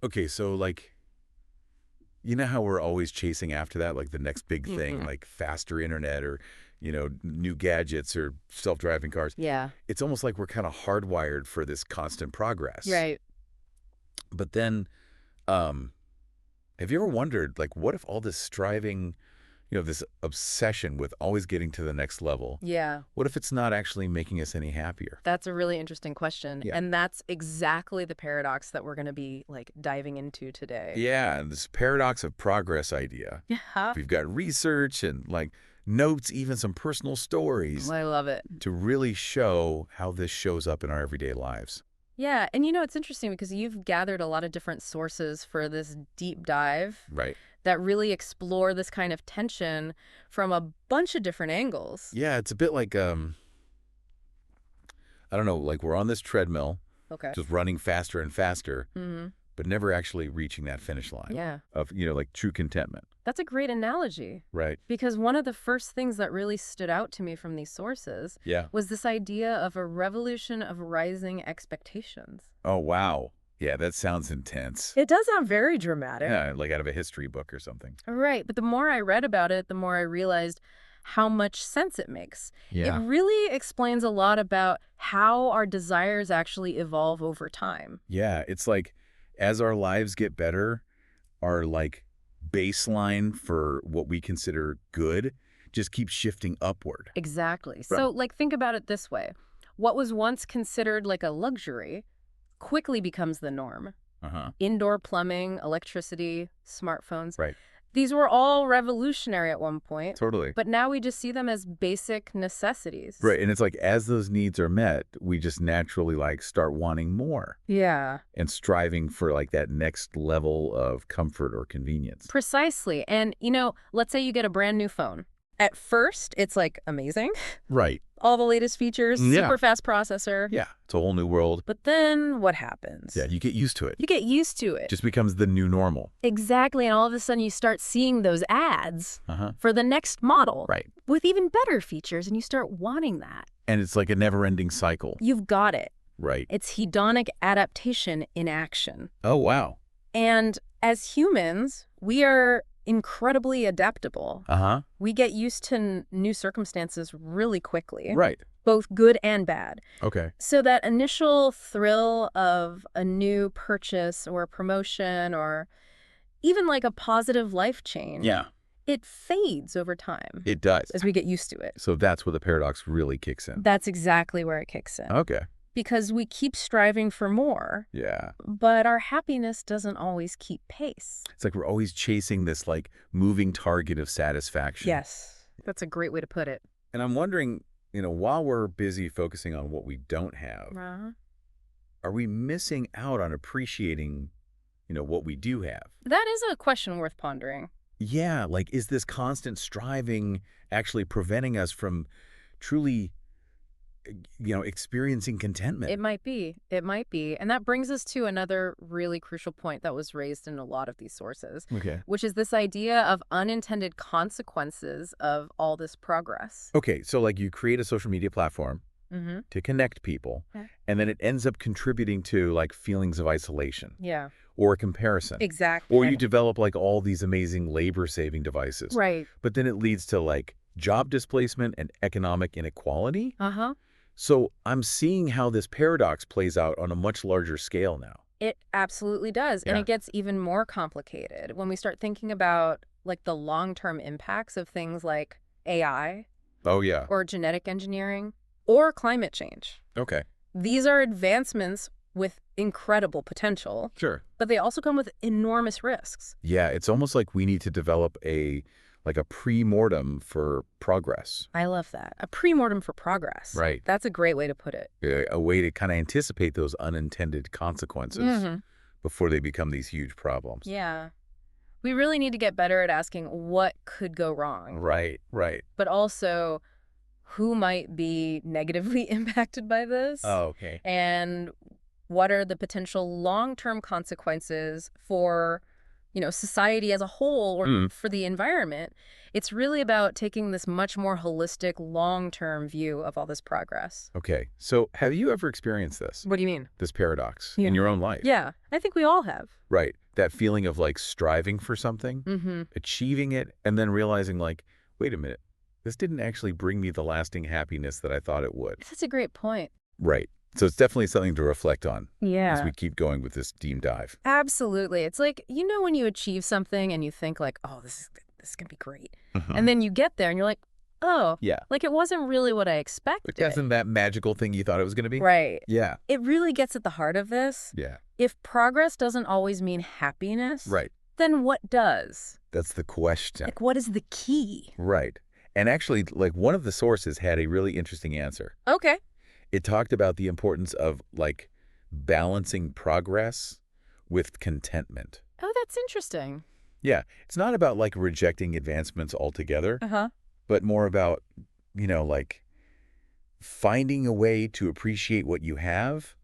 Okay, so like, you know how we're always chasing after that, like the next big thing, Hmm. like faster internet or, new gadgets or self-driving cars. Yeah. It's almost like we're kind of hardwired for this constant progress. Right. But then, um, have you ever wondered, like, what if all this striving, this obsession with always getting to the next level, Yeah. what if it's not actually making us any happier? That's a really interesting question. Yeah. And that's exactly the paradox that we're going to be like diving into today. Yeah, and this paradox of progress idea. Yeah. We've got research and like notes, even some personal stories I love it. to really show how this shows up in our everyday lives. Yeah. And it's interesting because you've gathered a lot of different sources for this deep dive Right. that really explore this kind of tension from a bunch of different angles. Yeah, it's a bit like I don't know, like we're on this treadmill, Okay. just running faster and faster, Hmm. but never actually reaching that finish line Yeah. of, like true contentment. That's a great analogy. Right. Because one of the first things that really stood out to me from these sources Yeah. was this idea of a revolution of rising expectations. Oh, wow. Yeah, that sounds intense. It does sound very dramatic. Yeah, like out of a history book or something. Right, but the more I read about it, the more I realized how much sense it makes. It Yeah. really explains a lot about how our desires actually evolve over time. Yeah, it's like as our lives get better, our like baseline for what we consider good just keeps shifting upward. Exactly. Right. So, like, think about it this way. What was once considered like a luxury quickly becomes the norm. Uh-huh. Indoor plumbing, electricity, smartphones. Right. These were all revolutionary at one point, Totally. but now we just see them as basic necessities. Right. And it's like as those needs are met, we just naturally like start wanting more Yeah, and striving for like that next level of comfort or convenience. precisely. And, let's say you get a brand new phone. At first, it's like amazing. Right. All the latest features, Yeah. super fast processor. Yeah. It's a whole new world. But then what happens? Yeah, you get used to it. You get used to it. Just becomes the new normal. Exactly. And all of a sudden, you start seeing those ads Uh-huh. for the next model Right. with even better features, and you start wanting that. And it's like a never-ending cycle. You've got it. Right. It's hedonic adaptation in action. Oh, wow. And as humans, we are incredibly adaptable. Uh-huh. We get used to new circumstances really quickly, Right. both good and bad. Okay. So that initial thrill of a new purchase or a promotion or even like a positive life change, Yeah. it fades over time It does. as we get used to it. So that's where the paradox really kicks in. That's exactly where it kicks in. Okay. Because we keep striving for more, Yeah. but our happiness doesn't always keep pace. It's like we're always chasing this like moving target of satisfaction. Yes, that's a great way to put it. And I'm wondering, while we're busy focusing on what we don't have, Uh-huh. are we missing out on appreciating, what we do have? That is a question worth pondering. Yeah, like is this constant striving actually preventing us from truly, experiencing contentment? It might be. It might be. And that brings us to another really crucial point that was raised in a lot of these sources, Okay. which is this idea of unintended consequences of all this progress. Okay, so like you create a social media platform Mm-hmm. to connect people, Okay. and then it ends up contributing to like feelings of isolation Yeah, or comparison. exactly. Or you develop like all these amazing labor-saving devices. Right. But then it leads to like job displacement and economic inequality. Uh-huh. So I'm seeing how this paradox plays out on a much larger scale now. It absolutely does. And Yeah. it gets even more complicated when we start thinking about like the long-term impacts of things like AI Oh, yeah. or genetic engineering or climate change. Okay. These are advancements with incredible potential, Sure. but they also come with enormous risks. Yeah, it's almost like we need to develop a pre-mortem for progress. I love that. A pre-mortem for progress. Right. That's a great way to put it. A way to kind of anticipate those unintended consequences Mhm. before they become these huge problems. Yeah. We really need to get better at asking what could go wrong, Right, right. but also who might be negatively impacted by this, Oh, okay. and what are the potential long-term consequences for society as a whole or Mm. for the environment. It's really about taking this much more holistic, long-term view of all this progress. Okay, so have you ever experienced this, What do you mean? this paradox Yeah. in your own life? Yeah, I think we all have. Right. That feeling of like striving for something, Mm-hmm. achieving it, and then realizing like, wait a minute, this didn't actually bring me the lasting happiness that I thought it would. That's a great point. Right. So it's definitely something to reflect on as Yeah. we keep going with this deep dive. Absolutely. It's like, when you achieve something and you think like, oh, this is going to be great. Mhm. And then you get there and you're like, oh, Yeah. like it wasn't really what I expected. It wasn't that magical thing you thought it was going to be? Right. Yeah. It really gets at the heart of this. Yeah. If progress doesn't always mean happiness, Right. then what does? That's the question. Like, what is the key? Right. And actually, like one of the sources had a really interesting answer. Okay. It talked about the importance of like balancing progress with contentment. Oh, that's interesting. Yeah. It's not about like rejecting advancements altogether, Uh-huh. but more about, like finding a way to appreciate what you have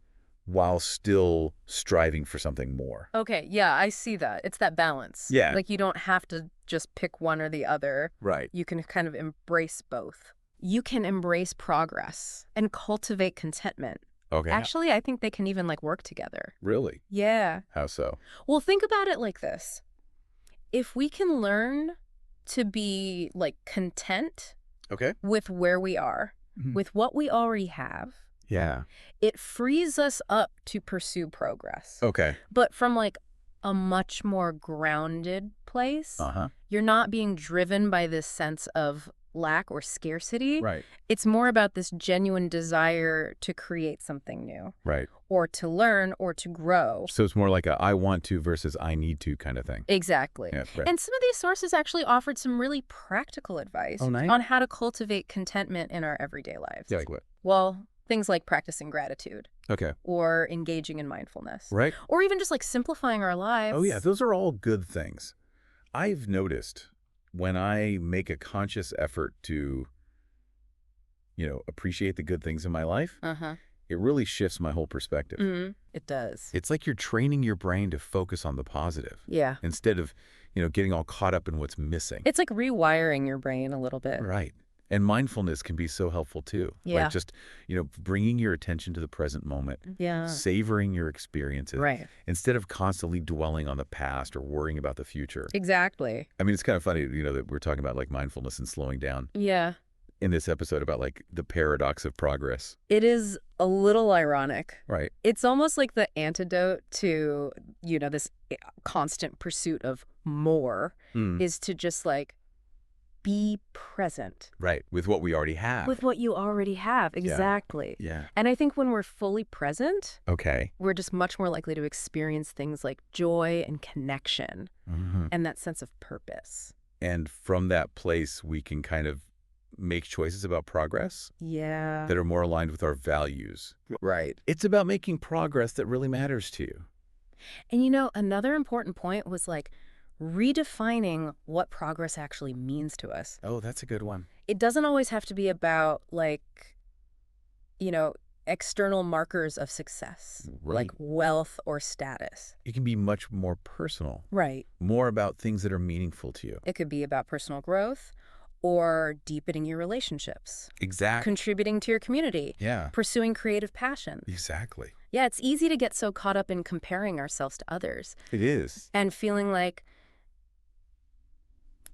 while still striving for something more. Okay, yeah, I see that. It's that balance. Yeah. Like you don't have to just pick one or the other. Right. You can kind of embrace both. You can embrace progress and cultivate contentment. Okay. Actually, I think they can even like work together. Really? Yeah. How so? Well, think about it like this. If we can learn to be like content Okay. with where we are, Mhm. with what we already have, Yeah. it frees us up to pursue progress. Okay. But from like a much more grounded place. Uh-huh. You're not being driven by this sense of lack or scarcity. Right. It's more about this genuine desire to create something new Right. or to learn or to grow. So it's more like a I want to versus I need to kind of thing. Exactly. Yeah. Right. And some of these sources actually offered some really practical advice Oh, nice. on how to cultivate contentment in our everyday lives. Yeah, like what? Well, things like practicing gratitude Okay. or engaging in mindfulness. Right. Or even just like simplifying our lives. Oh, yeah. Those are all good things. I've noticed when I make a conscious effort to, appreciate the good things in my life, Uh-huh. it really shifts my whole perspective. Mm-hmm. It does. It's like you're training your brain to focus on the positive Yeah. instead of, getting all caught up in what's missing. It's like rewiring your brain a little bit. Right. And mindfulness can be so helpful too. Yeah. Like just, bringing your attention to the present moment, Yeah. savoring your experiences Right. instead of constantly dwelling on the past or worrying about the future. Exactly. I mean, it's kind of funny, that we're talking about like mindfulness and slowing down Yeah. in this episode about like the paradox of progress. It is a little ironic. Right. It's almost like the antidote to, this constant pursuit of more Mm. is to just like be present Right. With what we already have. with what you already have. Exactly. Yeah. And I think when we're fully present, Okay. we're just much more likely to experience things like joy and connection Mhm. and that sense of purpose. And from that place, we can kind of make choices about progress Yeah. that are more aligned with our values. Right. It's about making progress that really matters to you. And another important point was like redefining what progress actually means to us. Oh, that's a good one. It doesn't always have to be about like, external markers of success, Right. like wealth or status. It can be much more personal, Right. more about things that are meaningful to you. It could be about personal growth or deepening your relationships, Exactly. contributing to your community, Yeah, pursuing creative passion. exactly. Yeah, it's easy to get so caught up in comparing ourselves to others It is. and feeling like,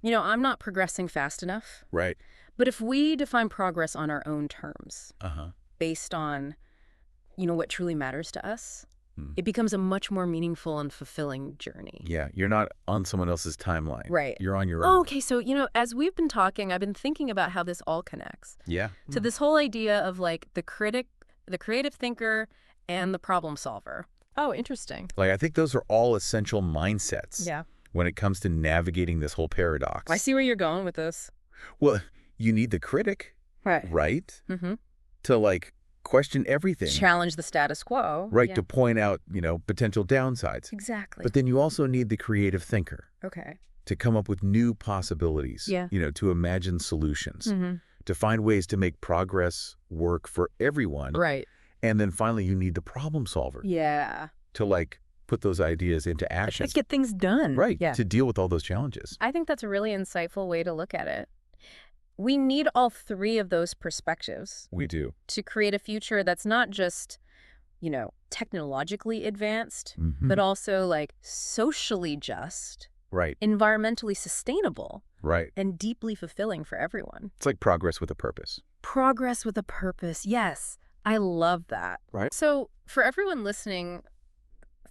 I'm not progressing fast enough. Right. But if we define progress on our own terms, Uh-huh. based on, what truly matters to us, Hmm. it becomes a much more meaningful and fulfilling journey. Yeah, you're not on someone else's timeline. Right. You're on your Oh, own. okay. So, as we've been talking, I've been thinking about how this all connects Yeah. to this whole idea of like the critic, the creative thinker, and the problem solver. Oh, interesting. Like, I think those are all essential mindsets Yeah. when it comes to navigating this whole paradox. I see where you're going with this. Well, you need the critic, Right. right? Mm-hmm. To, like, question everything. Challenge the status quo. Right, Yeah. to point out, potential downsides. Exactly. But then you also need the creative thinker Okay. to come up with new possibilities. Yeah. To imagine solutions, Mm-hmm. to find ways to make progress work for everyone. Right. And then finally, you need the problem solver Yeah. to, like, put those ideas into action. Get things done. Right, Yeah. to deal with all those challenges. I think that's a really insightful way to look at it. We need all three of those perspectives We do. to create a future that's not just, technologically advanced, Mhm. but also like socially just, Right, environmentally sustainable, right. and deeply fulfilling for everyone. It's like progress with a purpose. Progress with a purpose. Yes, I love that. Right. So for everyone listening,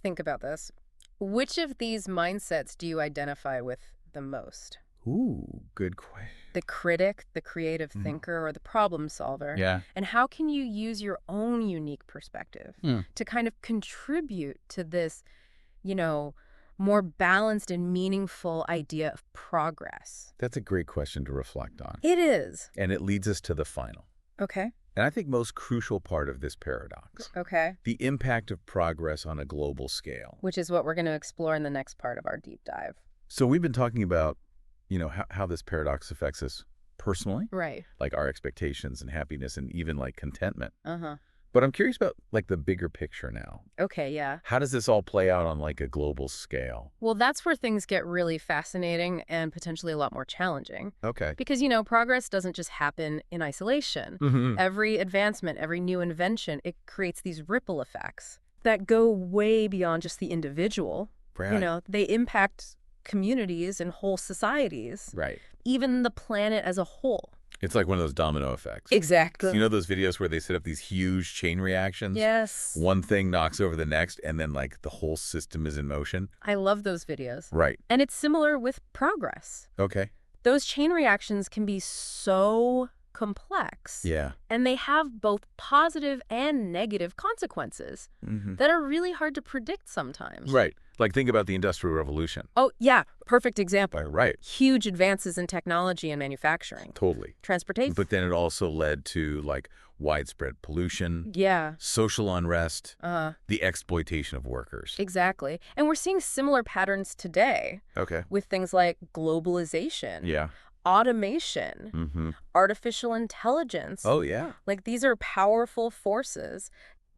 think about this. Which of these mindsets do you identify with the most? Ooh, good question. The critic, the creative Mhm. thinker, or the problem solver? Yeah. And how can you use your own unique perspective to kind of contribute to this, more balanced and meaningful idea of progress? That's a great question to reflect on. It is. And it leads us to the final. Okay. And I think most crucial part of this paradox, Okay. the impact of progress on a global scale. Which is what we're going to explore in the next part of our deep dive. So we've been talking about, how this paradox affects us personally, Right. like our expectations and happiness and even like contentment. Uh-huh. But I'm curious about like the bigger picture now. Okay, yeah. How does this all play out on like a global scale? Well, that's where things get really fascinating and potentially a lot more challenging. Okay. Because, progress doesn't just happen in isolation. Mm-hmm. Every advancement, every new invention, it creates these ripple effects that go way beyond just the individual. Right. They impact communities and whole societies, Right. even the planet as a whole. It's like one of those domino effects. Exactly. You know those videos where they set up these huge chain reactions? Yes. One thing knocks over the next, and then like the whole system is in motion? I love those videos. Right. And it's similar with progress. Okay. Those chain reactions can be so complex. Yeah. And they have both positive and negative consequences Mm-hmm. that are really hard to predict sometimes. Right. Like think about the Industrial Revolution. Oh, yeah. Perfect example. Right. Huge advances in technology and manufacturing. Totally. Transportation. But then it also led to like widespread pollution, Yeah. social unrest, the exploitation of workers. Exactly. And we're seeing similar patterns today Okay. with things like globalization, Yeah. automation, Mm-hmm. artificial intelligence. Oh, yeah. Like these are powerful forces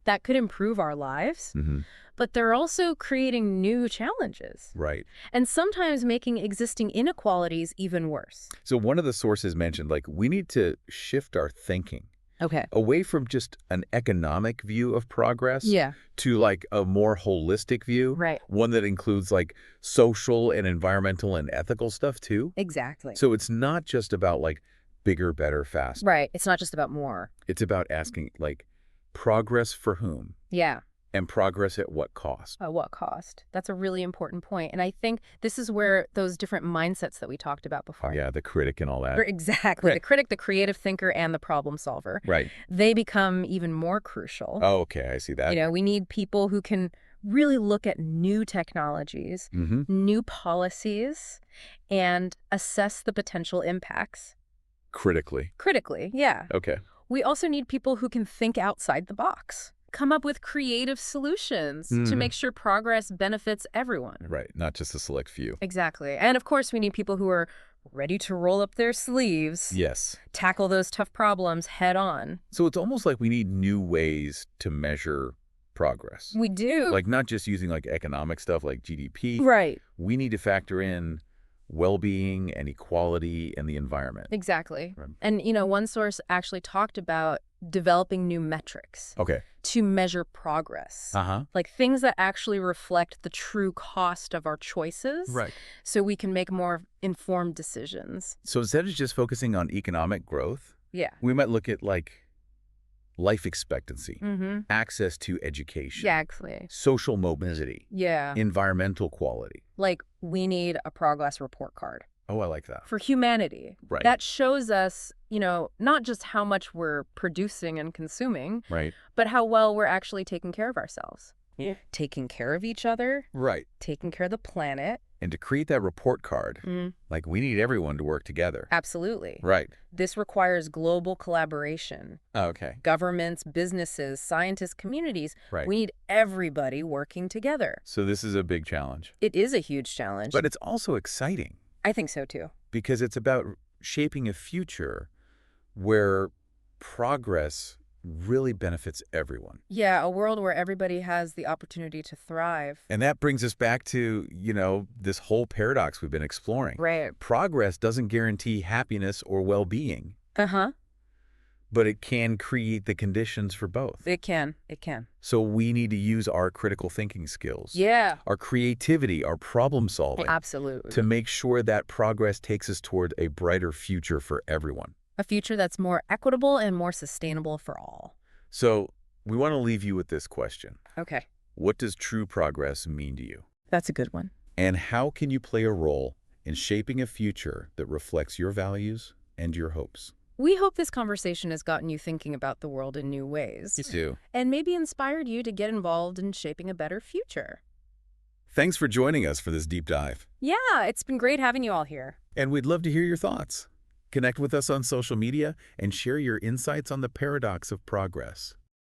that could improve our lives, Mm-hmm. but they're also creating new challenges Right. and sometimes making existing inequalities even worse. So one of the sources mentioned, like, we need to shift our thinking Okay. away from just an economic view of progress Yeah. to like a more holistic view. Right. One that includes like social and environmental and ethical stuff too. Exactly. So it's not just about like bigger, better, faster. Right. It's not just about more. It's about asking like progress for whom Yeah. and progress at what cost. At what cost? That's a really important point. And I think this is where those different mindsets that we talked about before. Yeah, the critic and all that. Exactly. Right. The critic, the creative thinker, and the problem solver. Right. They become even more crucial. Oh, okay. I see that. We need people who can really look at new technologies, Mm-hmm. new policies, and assess the potential impacts Critically. critically. Yeah. Okay. We also need people who can think outside the box, come up with creative solutions to Mhm. make sure progress benefits everyone. Right. Not just a select few. Exactly. And of course, we need people who are ready to roll up their sleeves, Yes. tackle those tough problems head on. So it's almost like we need new ways to measure progress. We do. Like not just using like economic stuff like GDP. Right. We need to factor in well-being and equality and the environment. Exactly. Right. And, one source actually talked about developing new metrics Okay. to measure progress. Uh-huh. Like things that actually reflect the true cost of our choices. Right. So we can make more informed decisions. So instead of just focusing on economic growth, Yeah. we might look at like life expectancy, Mm-hmm. access to education, Exactly. social mobility, Yeah. environmental quality. Like we need a progress report card Oh, I like that. for humanity. Right. That shows us, not just how much we're producing and consuming, Right. but how well we're actually taking care of ourselves. Yeah. Taking care of each other, Right. taking care of the planet. And to create that report card, like we need everyone to work together. Absolutely. Right. This requires global collaboration. Oh, okay. Governments, businesses, scientists, communities. Right. We need everybody working together. So this is a big challenge. It is a huge challenge. But it's also exciting I think so too. because it's about shaping a future where progress really benefits everyone. Yeah, a world where everybody has the opportunity to thrive. And that brings us back to, this whole paradox we've been exploring. Right. Progress doesn't guarantee happiness or well-being, Uh-huh. but it can create the conditions for both. It can. It can. So we need to use our critical thinking skills, Yeah. our creativity, our problem solving, Absolutely. to make sure that progress takes us toward a brighter future for everyone. A future that's more equitable and more sustainable for all. So we want to leave you with this question. Okay. What does true progress mean to you? That's a good one. And how can you play a role in shaping a future that reflects your values and your hopes? We hope this conversation has gotten you thinking about the world in new ways. You too. And maybe inspired you to get involved in shaping a better future. Thanks for joining us for this deep dive. Yeah, it's been great having you all here. And we'd love to hear your thoughts. Connect with us on social media and share your insights on the paradox of progress.